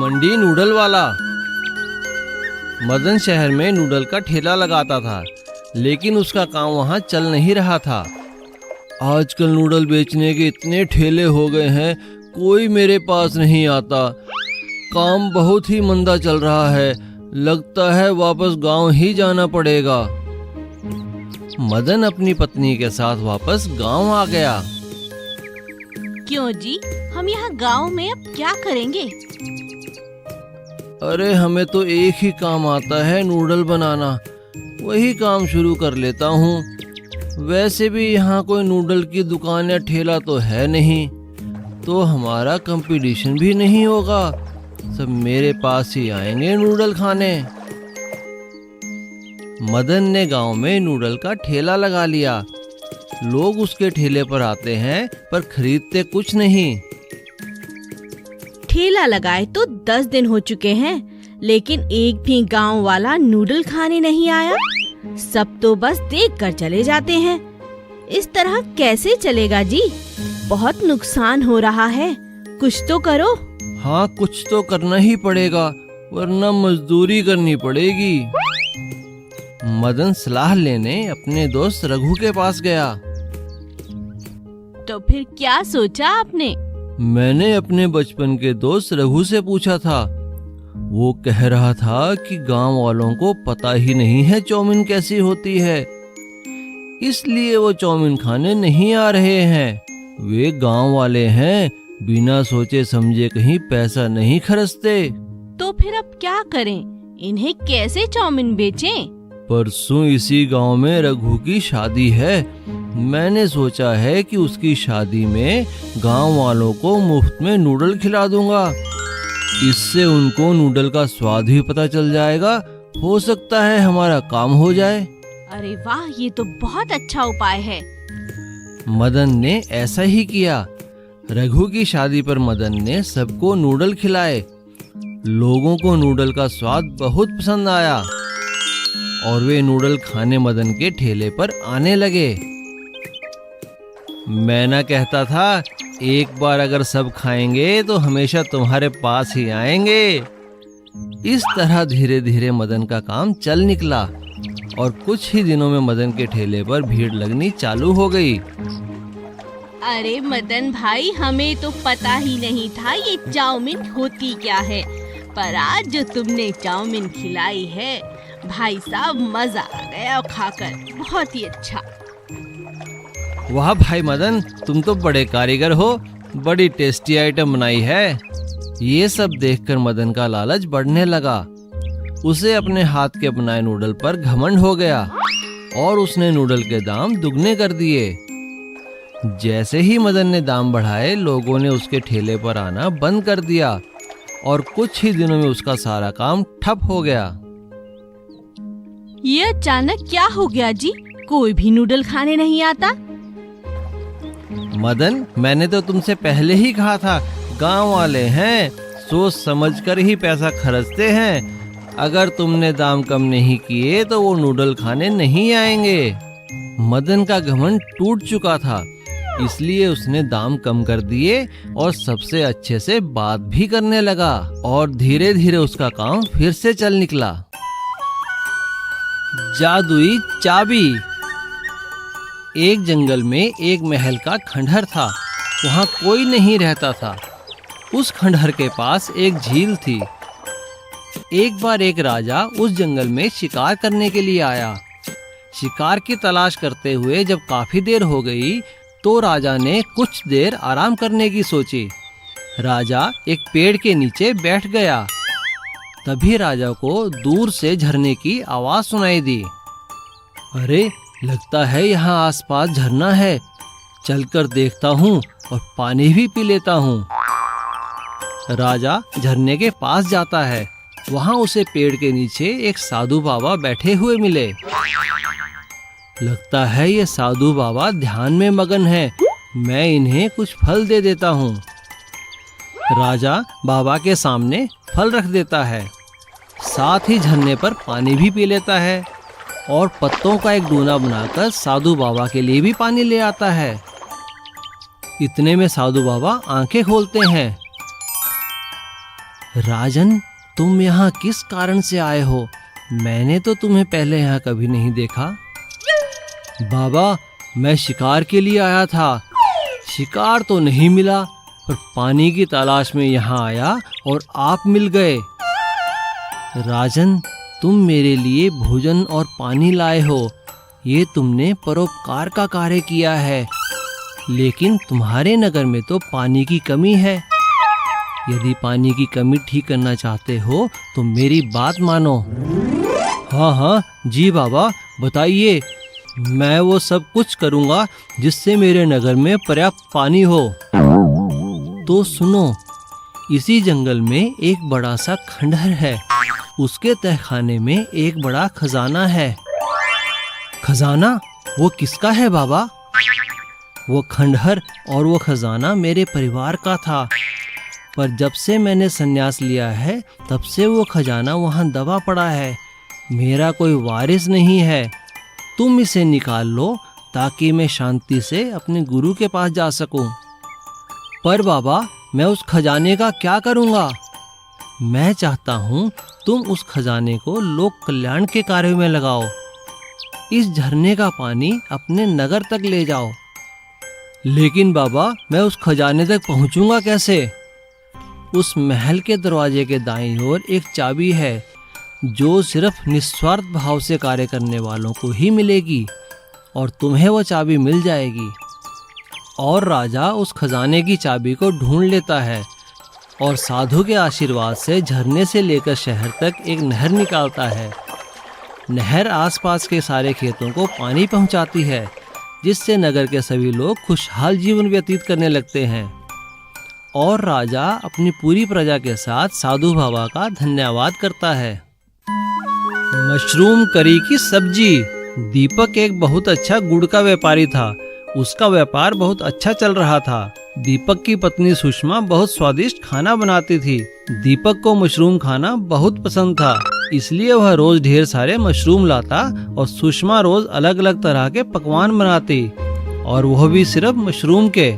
घमंडी नूडल वाला। मदन शहर में नूडल का ठेला लगाता था, लेकिन उसका काम वहाँ चल नहीं रहा था। आजकल नूडल बेचने के इतने ठेले हो गए हैं, कोई मेरे पास नहीं आता। काम बहुत ही मंदा चल रहा है, लगता है वापस गांव ही जाना पड़ेगा। मदन अपनी पत्नी के साथ वापस गांव आ गया। क्यों जी, हम यहाँ गांव में अब क्या करेंगे? अरे हमें तो एक ही काम आता है, नूडल बनाना। वही काम शुरू कर लेता हूँ। वैसे भी यहाँ कोई नूडल की दुकान या ठेला तो है नहीं, तो हमारा कंपटीशन भी नहीं होगा। सब मेरे पास ही आएंगे नूडल खाने। मदन ने गांव में नूडल का ठेला लगा लिया। लोग उसके ठेले पर आते हैं, पर खरीदते कुछ नहीं। ठेला लगाए तो 10 दिन हो चुके हैं, लेकिन एक भी गांव वाला नूडल खाने नहीं आया। सब तो बस देख कर चले जाते हैं। इस तरह कैसे चलेगा जी? बहुत नुकसान हो रहा है, कुछ तो करो। हाँ, कुछ तो करना ही पड़ेगा, वरना मजदूरी करनी पड़ेगी। मदन सलाह लेने अपने दोस्त रघु के पास गया। तो फिर क्या सोचा आपने? मैंने अपने बचपन के दोस्त रघु से पूछा था। वो कह रहा था कि गांव वालों को पता ही नहीं है चाउमीन कैसी होती है, इसलिए वो चाउमीन खाने नहीं आ रहे हैं। वे गांव वाले हैं, बिना सोचे समझे कहीं पैसा नहीं खर्चते। तो फिर अब क्या करें? इन्हें कैसे चाउमीन बेचें? परसों इसी गांव में रघु की शादी है। मैंने सोचा है कि उसकी शादी में गांव वालों को मुफ्त में नूडल खिला दूंगा। इससे उनको नूडल का स्वाद भी पता चल जाएगा। हो सकता है हमारा काम हो जाए। अरे वाह, ये तो बहुत अच्छा उपाय है। मदन ने ऐसा ही किया। रघु की शादी पर मदन ने सबको नूडल खिलाए। लोगों को नूडल का स्वाद बहुत पसंद आया और वे नूडल खाने मदन के ठेले पर आने लगे। मैं ना कहता था, एक बार अगर सब खाएंगे तो हमेशा तुम्हारे पास ही आएंगे। इस तरह धीरे धीरे मदन का काम चल निकला और कुछ ही दिनों में मदन के ठेले पर भीड़ लगनी चालू हो गई। अरे मदन भाई, हमें तो पता ही नहीं था ये चाउमीन होती क्या है, पर आज जो तुमने चाउमीन खिलाई है, भाई साहब मजा आ गया खाकर, बहुत ही अच्छा। वाह भाई मदन, तुम तो बड़े कारीगर हो, बड़ी टेस्टी आइटम बनाई है। ये सब देखकर मदन का लालच बढ़ने लगा। उसे अपने हाथ के बनाए नूडल पर घमंड हो गया और उसने नूडल के दाम दुगने कर दिए। जैसे ही मदन ने दाम बढ़ाए, लोगों ने उसके ठेले पर आना बंद कर दिया और कुछ ही दिनों में उसका सारा काम ठप हो गया। ये अचानक क्या हो गया जी? कोई भी नूडल खाने नहीं आता। मदन, मैंने तो तुमसे पहले ही कहा था, गांव वाले हैं, सोच समझकर ही पैसा खर्चते हैं। अगर तुमने दाम कम नहीं किए तो वो नूडल खाने नहीं आएंगे। मदन का घमंड टूट चुका था, इसलिए उसने दाम कम कर दिए और सबसे अच्छे से बात भी करने लगा और धीरे धीरे उसका काम फिर से चल निकला। जादुई चाबी। एक जंगल में एक महल का खंडहर था। वहाँ कोई नहीं रहता था। उस खंडहर के पास एक झील थी। एक बार एक राजा उस जंगल में शिकार करने के लिए आया। शिकार की तलाश करते हुए जब काफी देर हो गई, तो राजा ने कुछ देर आराम करने की सोची। राजा एक पेड़ के नीचे बैठ गया। तभी राजा को दूर से झरने की आवाज सुनाई दी। अरे, लगता है यहाँ आसपास झरना है। चलकर देखता हूँ और पानी भी पी लेता हूँ। राजा झरने के पास जाता है। वहाँ उसे पेड़ के नीचे एक साधु बाबा बैठे हुए मिले। लगता है ये साधु बाबा ध्यान में मगन है। मैं इन्हें कुछ फल दे देता हूँ। राजा बाबा के सामने फल रख देता है, साथ ही झरने पर पानी भी पी लेता है और पत्तों का एक डूना बनाकर साधु बाबा के लिए भी पानी ले आता है। इतने में साधु बाबा आंखें खोलते हैं। राजन, तुम यहाँ किस कारण से आए हो? मैंने तो तुम्हें पहले यहाँ कभी नहीं देखा। बाबा, मैं शिकार के लिए आया था। शिकार तो नहीं मिला, पर पानी की तलाश में यहाँ आया और आप मिल गए। राजन, तुम मेरे लिए भोजन और पानी लाए हो, ये तुमने परोपकार का कार्य किया है। लेकिन तुम्हारे नगर में तो पानी की कमी है। यदि पानी की कमी ठीक करना चाहते हो तो मेरी बात मानो। हाँ हाँ जी बाबा, बताइए। मैं वो सब कुछ करूँगा जिससे मेरे नगर में पर्याप्त पानी हो। तो सुनो, इसी जंगल में एक बड़ा सा खंडहर है। उसके तहखाने में एक बड़ा खजाना है। खजाना? वो किसका है बाबा? वो खंडहर और वो खजाना मेरे परिवार का था, पर जब से मैंने संन्यास लिया है तब से वो खजाना वहाँ दबा पड़ा है। मेरा कोई वारिस नहीं है। तुम इसे निकाल लो ताकि मैं शांति से अपने गुरु के पास जा सकूं। पर बाबा, मैं उस खजाने का क्या करूँगा? मैं चाहता हूँ तुम उस खजाने को लोक कल्याण के कार्य में लगाओ। इस झरने का पानी अपने नगर तक ले जाओ। लेकिन बाबा, मैं उस खजाने तक पहुँचूंगा कैसे? उस महल के दरवाजे के दाईं ओर एक चाबी है जो सिर्फ निस्वार्थ भाव से कार्य करने वालों को ही मिलेगी, और तुम्हें वो चाबी मिल जाएगी। और राजा उस खजाने की चाबी को ढूंढ लेता है और साधु के आशीर्वाद से झरने से लेकर शहर तक एक नहर निकालता है। नहर आसपास के सारे खेतों को पानी पहुंचाती है, जिससे नगर के सभी लोग खुशहाल जीवन व्यतीत करने लगते हैं। और राजा अपनी पूरी प्रजा के साथ साधु बाबा का धन्यवाद करता है। मशरूम करी की सब्जी। दीपक एक बहुत अच्छा गुड़ का व्यापारी था। उसका व्यापार बहुत अच्छा चल रहा था। दीपक की पत्नी सुषमा बहुत स्वादिष्ट खाना बनाती थी। दीपक को मशरूम खाना बहुत पसंद था, इसलिए वह रोज ढेर सारे मशरूम लाता और सुषमा रोज अलग अलग तरह के पकवान बनाती, और वह भी सिर्फ मशरूम के।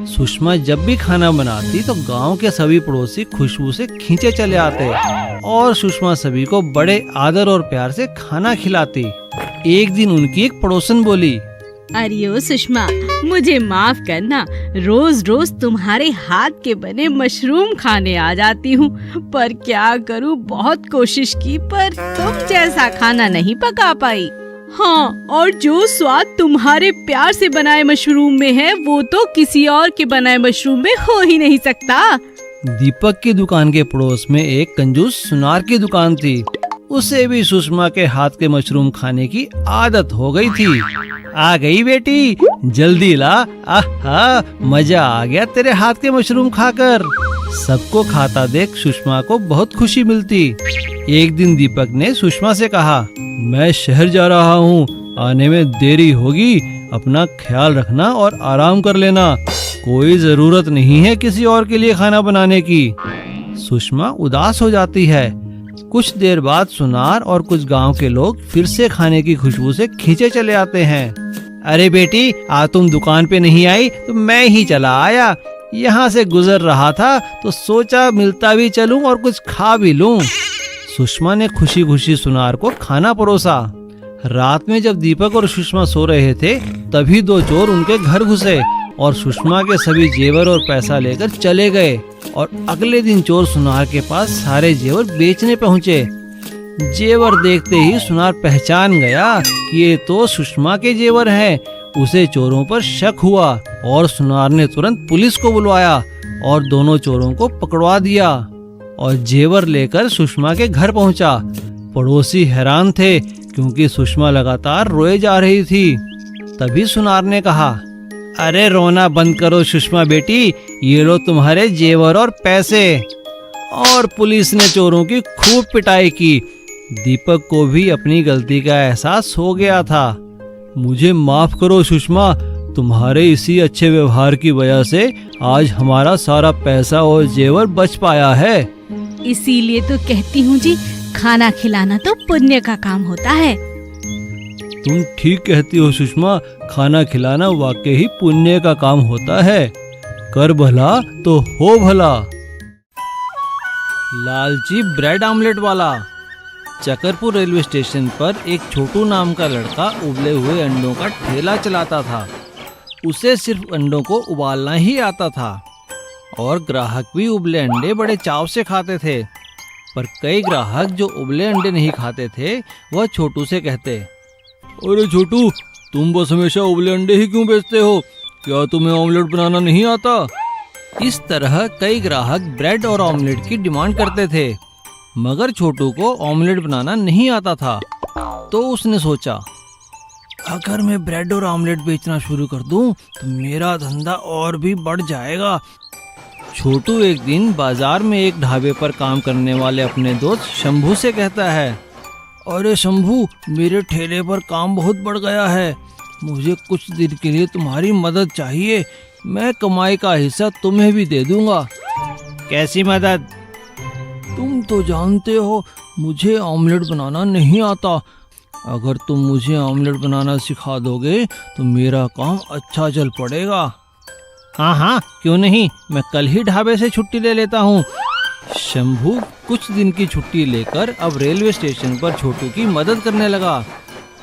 सुषमा जब भी खाना बनाती तो गांव के सभी पड़ोसी खुशबू से खींचे चले आते और सुषमा सभी को बड़े आदर और प्यार से खाना खिलाती। एक दिन उनकी एक पड़ोसन बोली, अरे ओ सुषमा, मुझे माफ करना, रोज रोज तुम्हारे हाथ के बने मशरूम खाने आ जाती हूँ, पर क्या करूँ, बहुत कोशिश की पर तुम जैसा खाना नहीं पका पाई। हाँ, और जो स्वाद तुम्हारे प्यार से बनाए मशरूम में है वो तो किसी और के बनाए मशरूम में हो ही नहीं सकता। दीपक की दुकान के पड़ोस में एक कंजूस सुनार की दुकान थी। उसे भी सुषमा के हाथ के मशरूम खाने की आदत हो गई थी। आ गई बेटी, जल्दी ला। आहा, मजा आ गया तेरे हाथ के मशरूम खाकर। सबको खाता देख सुषमा को बहुत खुशी मिलती। एक दिन दीपक ने सुषमा से कहा, मैं शहर जा रहा हूँ, आने में देरी होगी, अपना ख्याल रखना और आराम कर लेना। कोई जरूरत नहीं है किसी और के लिए खाना बनाने की। सुषमा उदास हो जाती है। कुछ देर बाद सुनार और कुछ गांव के लोग फिर से खाने की खुशबू से खींचे चले आते हैं। अरे बेटी, आज तुम दुकान पे नहीं आई तो मैं ही चला आया। यहाँ से गुजर रहा था तो सोचा मिलता भी चलूं और कुछ खा भी लूं। सुषमा ने खुशी खुशी सुनार को खाना परोसा। रात में जब दीपक और सुषमा सो रहे थे तभी दो चोर उनके घर घुसे और सुषमा के सभी जेवर और पैसा लेकर चले गए। और अगले दिन चोर सुनार के पास सारे जेवर बेचने पहुँचे। जेवर देखते ही सुनार पहचान गया कि ये तो सुषमा के जेवर हैं। उसे चोरों पर शक हुआ और सुनार ने तुरंत पुलिस को बुलवाया और दोनों चोरों को पकड़वा दिया और जेवर लेकर सुषमा के घर पहुंचा। पड़ोसी हैरान थे क्योंकि सुषमा लगातार रोए जा रही थी। तभी सुनार ने कहा, अरे रोना बंद करो सुषमा बेटी, ये लो तुम्हारे जेवर और पैसे। और पुलिस ने चोरों की खूब पिटाई की। दीपक को भी अपनी गलती का एहसास हो गया था। मुझे माफ करो सुषमा, तुम्हारे इसी अच्छे व्यवहार की वजह से आज हमारा सारा पैसा और जेवर बच पाया है। इसीलिए तो कहती हूँ जी, खाना खिलाना तो पुण्य का काम होता है। तुम ठीक कहती हो सुषमा, खाना खिलाना वाकई ही पुण्य का काम होता है। कर भला तो हो भला। लालची ब्रेड आमलेट वाला। चकरपुर रेलवे स्टेशन पर एक छोटू नाम का लड़का उबले हुए अंडों का ठेला चलाता था। उसे सिर्फ अंडों को उबालना ही आता था और ग्राहक भी उबले अंडे बड़े चाव से खाते थे। पर कई ग्राहक जो उबले अंडे नहीं खाते थे वह छोटू से कहते, अरे छोटू, तुम बस हमेशा उबले अंडे ही क्यों बेचते हो? क्या तुम्हें ऑमलेट बनाना नहीं आता? इस तरह कई ग्राहक ब्रेड और ऑमलेट की डिमांड करते थे, मगर छोटू को ऑमलेट बनाना नहीं आता था। तो उसने सोचा, अगर मैं ब्रेड और ऑमलेट बेचना शुरू कर दूं तो मेरा धंधा और भी बढ़ जाएगा। छोटू एक दिन बाजार में एक ढाबे पर काम करने वाले अपने दोस्त शंभू से कहता है, अरे शंभू, मेरे ठेले पर काम बहुत बढ़ गया है, मुझे कुछ दिन के लिए तुम्हारी मदद चाहिए। मैं कमाई का हिस्सा तुम्हें भी दे दूंगा। कैसी मदद? तुम तो जानते हो मुझे ऑमलेट बनाना नहीं आता। अगर तुम मुझे ऑमलेट बनाना सिखा दोगे तो मेरा काम अच्छा चल पड़ेगा। हाँ हाँ, क्यों नहीं, मैं कल ही ढाबे से छुट्टी ले लेता हूँ। शंभू कुछ दिन की छुट्टी लेकर अब रेलवे स्टेशन पर छोटू की मदद करने लगा।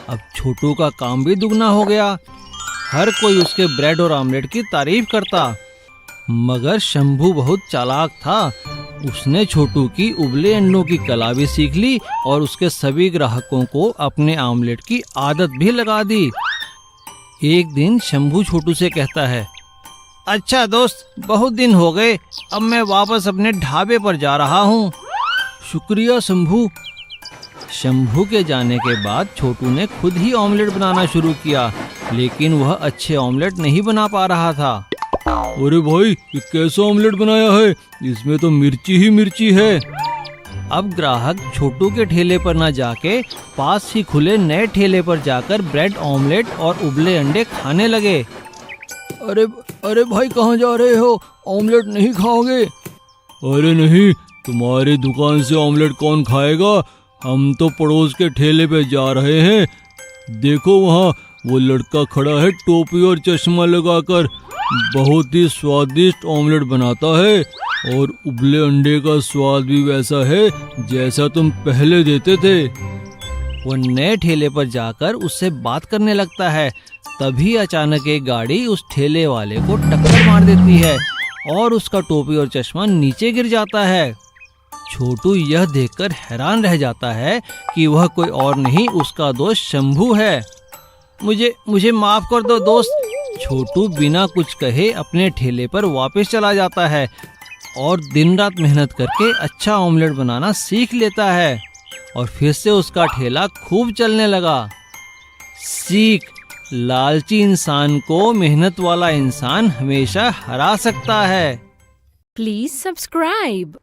अब छोटू का काम भी दुगना हो गया। हर कोई उसके ब्रेड और ऑमलेट की तारीफ करता। मगर शंभू बहुत चालाक था। उसने छोटू की उबले अंडों की कला भी सीख ली और उसके सभी ग्राहकों को अपने ऑमलेट की आदत भी लगा दी। एक दिन शंभू छोटू से कहता है, अच्छा दोस्त, बहुत दिन हो गए, अब मैं वापस अपने ढाबे पर जा रहा हूँ। शुक्रिया शंभू। शंभू के जाने के बाद छोटू ने खुद ही ऑमलेट बनाना शुरू किया, लेकिन वह अच्छे ऑमलेट नहीं बना पा रहा था। अरे भाई, ये कैसा ऑमलेट बनाया है? इसमें तो मिर्ची ही मिर्ची है। अब ग्राहक छोटू के ठेले पर न जाके पास ही खुले नए ठेले पर जाकर ब्रेड, ऑमलेट और उबले अंडे खाने लगे। अरे भाई, कहाँ जा रहे हो? ऑमलेट नहीं खाओगे? अरे नहीं, तुम्हारी दुकान से ऑमलेट कौन खाएगा? हम तो पड़ोस के ठेले पे जा रहे हैं। देखो वहाँ वो लड़का खड़ा है टोपी और चश्मा लगाकर, बहुत ही स्वादिष्ट ऑमलेट बनाता है और उबले अंडे का स्वाद भी वैसा है जैसा तुम पहले देते थे। वो नए ठेले पर जाकर उससे बात करने लगता है। तभी अचानक एक गाड़ी उस ठेले वाले को टक्कर मार देती है और उसका टोपी और चश्मा नीचे गिर जाता है। छोटू यह देखकर हैरान रह जाता है कि वह कोई और नहीं, उसका दोस्त शंभू है। मुझे माफ कर दो दोस्त। छोटू बिना कुछ कहे अपने ठेले पर वापस चला जाता है और दिन रात मेहनत करके अच्छा ऑमलेट बनाना सीख लेता है और फिर से उसका ठेला खूब चलने लगा। सीख, लालची इंसान को मेहनत वाला इंसान हमेशा हरा सकता है। Please subscribe.